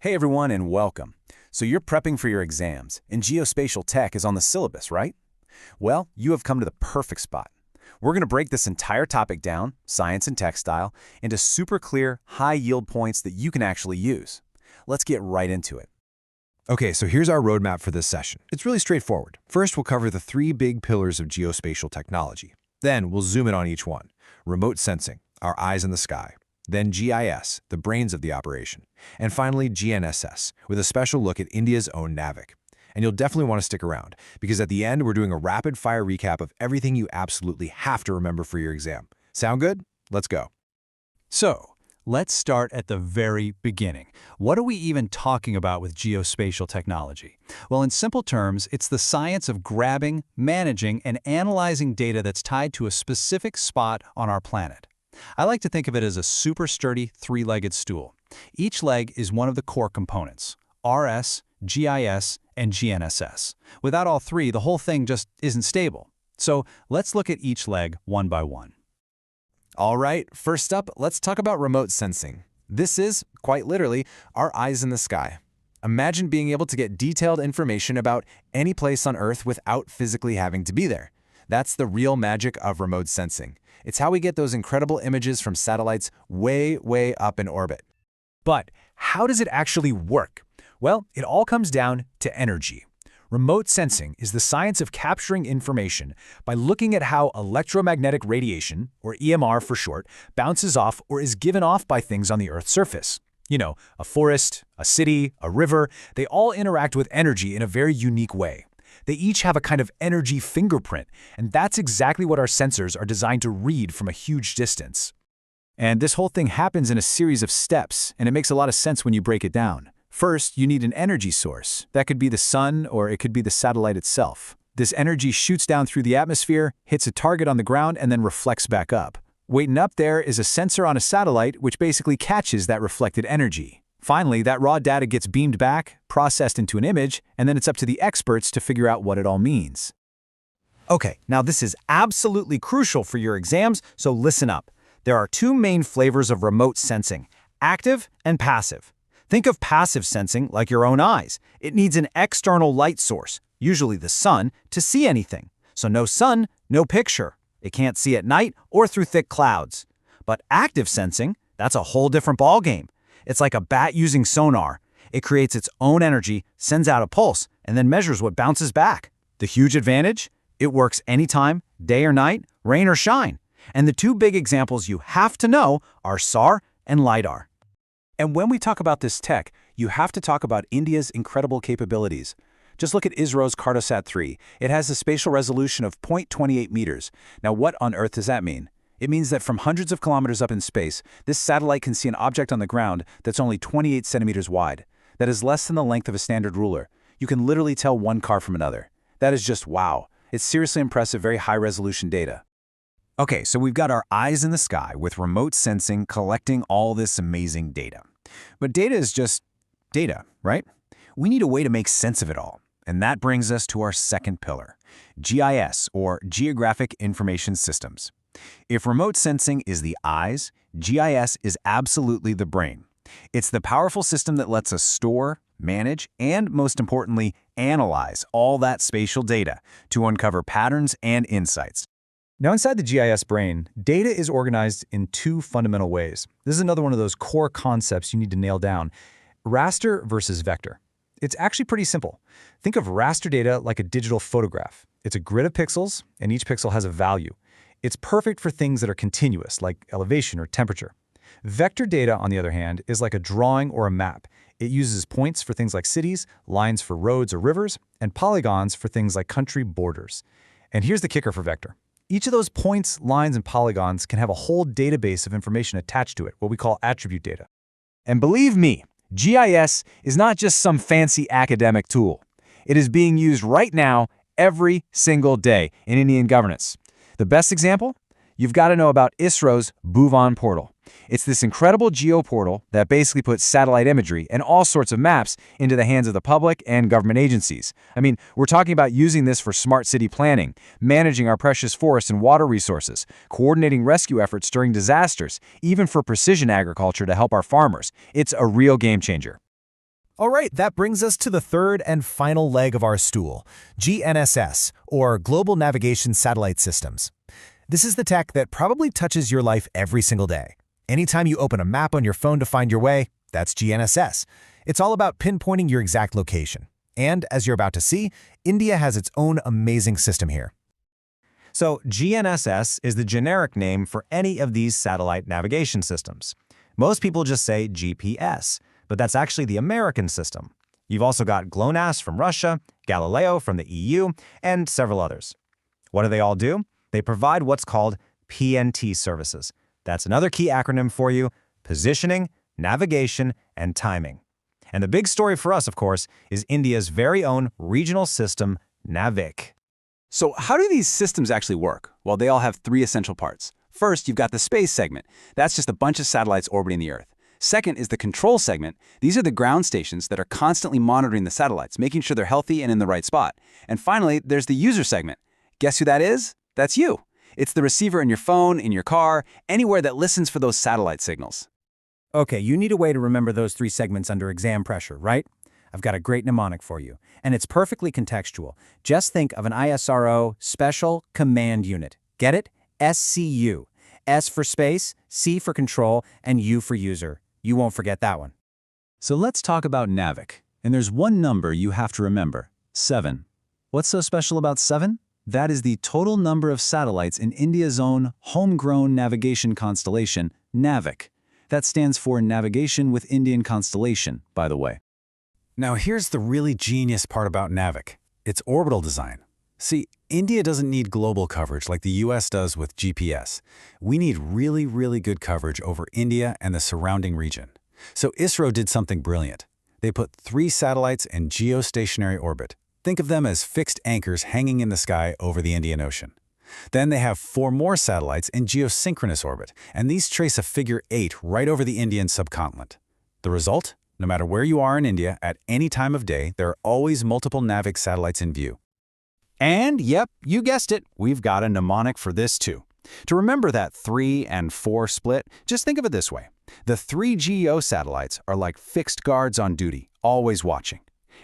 Hey everyone and welcome. So you're prepping for your exams, and geospatial tech is on the syllabus, right? Well, you have come to the perfect spot. We're going to break this entire topic down, science and tech style, into super clear, high-yield points that you can actually use. Let's get right into it. Okay, so here's our roadmap for this session. It's really straightforward. First, we'll cover the three big pillars of geospatial technology. Then, we'll zoom in on each one. Remote sensing, our eyes in the sky. Then GIS, the brains of the operation. And finally, GNSS, with a special look at India's own NAVIC. And you'll definitely want to stick around, because at the end, we're doing a rapid-fire recap of everything you absolutely have to remember for your exam. Sound good? Let's go. So, let's start at the very beginning. What are we even talking about with geospatial technology? Well, in simple terms, it's the science of grabbing, managing, and analyzing data that's tied to a specific spot on our planet. I like to think of it as a super sturdy three-legged stool. Each leg is one of the core components: RS, GIS, and GNSS. Without all three, the whole thing just isn't stable. So let's look at each leg one by one. All right, first up, let's talk about remote sensing. This is, quite literally, our eyes in the sky. Imagine being able to get detailed information about any place on Earth without physically having to be there. That's the real magic of remote sensing. It's how we get those incredible images from satellites way, way up in orbit. But how does it actually work? Well, it all comes down to energy. Remote sensing is the science of capturing information by looking at how electromagnetic radiation, or EMR for short, bounces off or is given off by things on the Earth's surface. You know, a forest, a city, a river, they all interact with energy in a very unique way. They each have a kind of energy fingerprint, and that's exactly what our sensors are designed to read from a huge distance. And this whole thing happens in a series of steps, and it makes a lot of sense when you break it down. First, you need an energy source. That could be the sun, or it could be the satellite itself. This energy shoots down through the atmosphere, hits a target on the ground, and then reflects back up. Waiting up there is a sensor on a satellite which basically catches that reflected energy. Finally, that raw data gets beamed back, processed into an image, and then it's up to the experts to figure out what it all means. Okay, now this is absolutely crucial for your exams, so listen up. There are two main flavors of remote sensing: active and passive. Think of passive sensing like your own eyes. It needs an external light source, usually the sun, to see anything. So no sun, no picture. It can't see at night or through thick clouds. But active sensing, that's a whole different ballgame. It's like a bat using sonar. It creates its own energy, sends out a pulse, and then measures what bounces back. The huge advantage? It works anytime, day or night, rain or shine. And the two big examples you have to know are SAR and LiDAR. And when we talk about this tech, you have to talk about India's incredible capabilities. Just look at ISRO's Cartosat-3. It has a spatial resolution of 0.28 meters. Now, what on earth does that mean? It means that from hundreds of kilometers up in space, this satellite can see an object on the ground that's only 28 centimeters wide. That is less than the length of a standard ruler. You can literally tell one car from another. That is just wow. It's seriously impressive, very high-resolution data. Okay, so we've got our eyes in the sky with remote sensing collecting all this amazing data. But data is just data, right? We need a way to make sense of it all. And that brings us to our second pillar, GIS, or Geographic Information Systems. If remote sensing is the eyes, GIS is absolutely the brain. It's the powerful system that lets us store, manage, and most importantly, analyze all that spatial data to uncover patterns and insights. Now, inside the GIS brain, data is organized in two fundamental ways. This is another one of those core concepts you need to nail down: raster versus vector. It's actually pretty simple. Think of raster data like a digital photograph. It's a grid of pixels, and each pixel has a value. It's perfect for things that are continuous, like elevation or temperature. Vector data, on the other hand, is like a drawing or a map. It uses points for things like cities, lines for roads or rivers, and polygons for things like country borders. And here's the kicker for vector. Each of those points, lines, and polygons can have a whole database of information attached to it, what we call attribute data. And believe me, GIS is not just some fancy academic tool. It is being used right now, every single day in Indian governance. The best example? You've got to know about ISRO's Bhuvan portal. It's this incredible geoportal that basically puts satellite imagery and all sorts of maps into the hands of the public and government agencies. I mean, we're talking about using this for smart city planning, managing our precious forests and water resources, coordinating rescue efforts during disasters, even for precision agriculture to help our farmers. It's a real game changer. All right, that brings us to the third and final leg of our stool, GNSS, or Global Navigation Satellite Systems. This is the tech that probably touches your life every single day. Anytime you open a map on your phone to find your way, that's GNSS. It's all about pinpointing your exact location. And as you're about to see, India has its own amazing system here. So GNSS is the generic name for any of these satellite navigation systems. Most people just say GPS, but that's actually the American system. You've also got GLONASS from Russia, Galileo from the EU, and several others. What do they all do? They provide what's called PNT services. That's another key acronym for you: positioning, navigation, and timing. And the big story for us, of course, is India's very own regional system, NAVIC. So how do these systems actually work? Well, they all have three essential parts. First, you've got the space segment. That's just a bunch of satellites orbiting the Earth. Second is the control segment. These are the ground stations that are constantly monitoring the satellites, making sure they're healthy and in the right spot. And finally, there's the user segment. Guess who that is? That's you. It's the receiver in your phone, in your car, anywhere that listens for those satellite signals. Okay, you need a way to remember those three segments under exam pressure, right? I've got a great mnemonic for you, and it's perfectly contextual. Just think of an ISRO Special Command Unit. Get it? SCU. S for space, C for control, and U for user. You won't forget that one. So let's talk about NAVIC. And there's one number you have to remember: 7. What's so special about 7? That is the total number of satellites in India's own homegrown navigation constellation, NAVIC. That stands for Navigation with Indian Constellation, by the way. Now here's the really genius part about NAVIC. Its orbital design. See, India doesn't need global coverage like the US does with GPS. We need really, really good coverage over India and the surrounding region. So ISRO did something brilliant. They put 3 satellites in geostationary orbit. Think of them as fixed anchors hanging in the sky over the Indian Ocean. Then they have 4 more satellites in geosynchronous orbit, and these trace a figure 8 right over the Indian subcontinent. The result? No matter where you are in India, at any time of day, there are always multiple NAVIC satellites in view. And yep, you guessed it, we've got a mnemonic for this too. To remember that 3 and 4 split, just think of it this way. The 3 GEO satellites are like fixed guards on duty, always watching.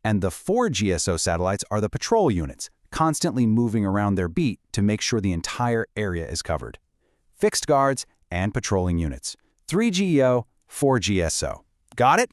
And the 4 GSO satellites are the patrol units, constantly moving around their beat to make sure the entire area is covered. Fixed guards and patrolling units. 3 GEO, 4 GSO. Got it?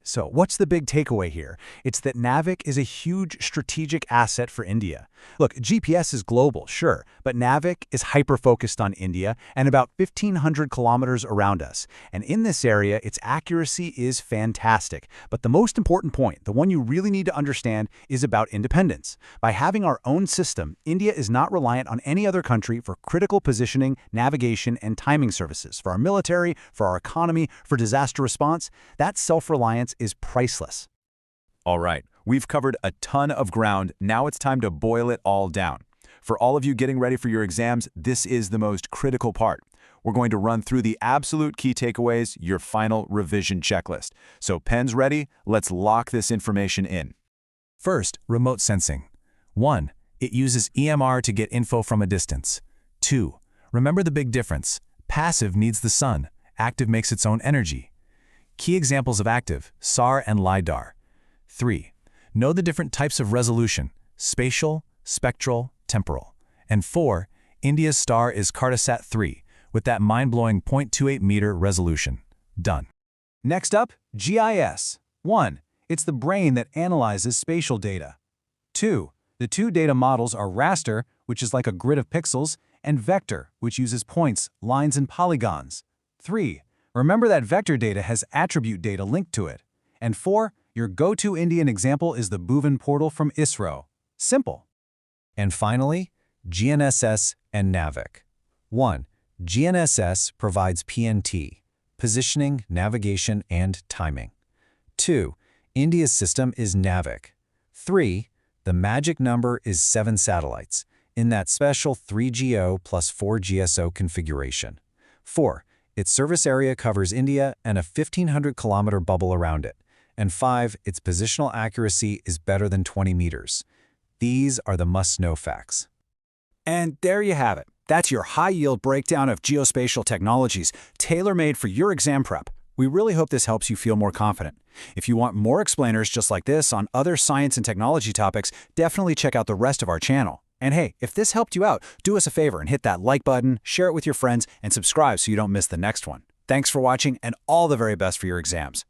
So what's the big takeaway here? It's that NAVIC is a huge strategic asset for India. Look, GPS is global, sure, but NAVIC is hyper-focused on India and about 1,500 kilometers around us. And in this area, its accuracy is fantastic. But the most important point, the one you really need to understand, is about independence. By having our own system, India is not reliant on any other country for critical positioning, navigation, and timing services. For our military, for our economy, for disaster response, that self-reliance is priceless. All right, we've covered a ton of ground. Now it's time to boil it all down. For all of you getting ready for your exams, this is the most critical part. We're going to run through the absolute key takeaways, your final revision checklist. So pens ready, let's lock this information in. First, remote sensing. 1. It uses EMR to get info from a distance. 2. Remember the big difference. Passive needs the sun. Active makes its own energy. Key examples of active: SAR and LiDAR. 3. Know the different types of resolution: spatial, spectral, temporal. And 4. India's star is Cartosat 3, with that mind-blowing 0.28 meter resolution. Done. Next up, GIS. 1. It's the brain that analyzes spatial data. 2. The 2 data models are raster, which is like a grid of pixels, and vector, which uses points, lines, and polygons. 3. Remember that vector data has attribute data linked to it. And 4. Your go-to Indian example is the Bhuvan portal from ISRO. Simple. And finally, GNSS and NAVIC. 1. GNSS provides PNT, positioning, navigation, and timing. 2. India's system is NAVIC. 3. The magic number is 7 satellites, in that special 3 GEO plus 4 GSO configuration. 4. Its service area covers India and a 1,500-kilometer bubble around it. And 5. Its positional accuracy is better than 20 meters. These are the must-know facts. And there you have it. That's your high-yield breakdown of geospatial technologies, tailor-made for your exam prep. We really hope this helps you feel more confident. If you want more explainers just like this on other science and technology topics, definitely check out the rest of our channel. And hey, if this helped you out, do us a favor and hit that like button, share it with your friends, and subscribe so you don't miss the next one. Thanks for watching, and all the very best for your exams.